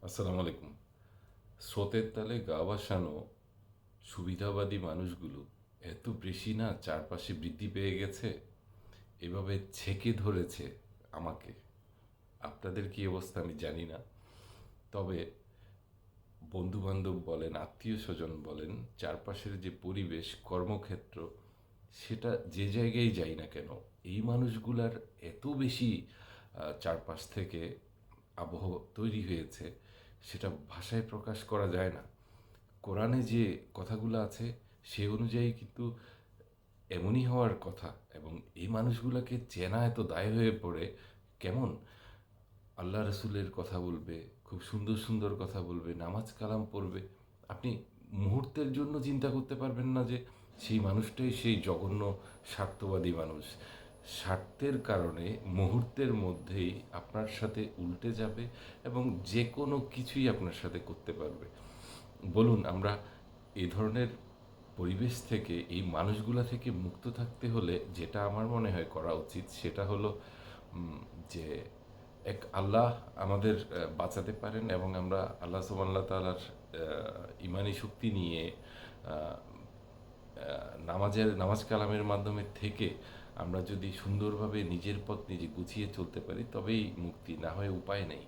আসসালামু আলাইকুম। স্রোতের তালে গা ভাসানো সুবিধাবাদী মানুষগুলো এত বেশি না চারপাশে বৃদ্ধি পেয়ে গেছে, এভাবে ছেঁকে ধরেছে আমাকে। আপনাদের কি অবস্থা আমি জানি না। তবে বন্ধুবান্ধব বলেন, আত্মীয়-স্বজন বলেন, চারপাশের যে পরিবেশ, কর্মক্ষেত্র, সেটা যে জায়গায় যাই না কেন, এই মানুষগুলার এত বেশি চারপাশ থেকে আবহ তৈরি হয়েছে, সেটা ভাষায় প্রকাশ করা যায় না। কোরআনে যে কথাগুলো আছে সে অনুযায়ী কিন্তু এমনই হওয়ার কথা, এবং এই মানুষগুলোকে চেনা এত দায় হয়ে পড়ে। কেমন আল্লাহ রসুলের কথা বলবে, খুব সুন্দর সুন্দর কথা বলবে, নামাজ কালাম পড়বে, আপনি মুহূর্তের জন্য চিন্তা করতে পারবেন না যে সেই মানুষটাই সেই জঘন্য স্বার্থবাদী মানুষ। স্বার্থের কারণে মুহূর্তের মধ্যেই আপনার সাথে উল্টে যাবে এবং যে কোনো কিছুই আপনার সাথে করতে পারবে। বলুন, আমরা এই ধরনের পরিবেশ থেকে, এই মানুষগুলা থেকে মুক্ত থাকতে হলে যেটা আমার মনে হয় করা উচিত সেটা হলো যে এক আল্লাহ আমাদের বাঁচাতে পারেন, এবং আমরা আল্লাহ সুবহানাহু তাআলার ইমানি শক্তি নিয়ে নামাজ কালামের মাধ্যমে থেকে আমরা যদি সুন্দরভাবে নিজের পথ নিজে গুছিয়ে চলতে পারি তবেই মুক্তি, না হয় উপায় নেই।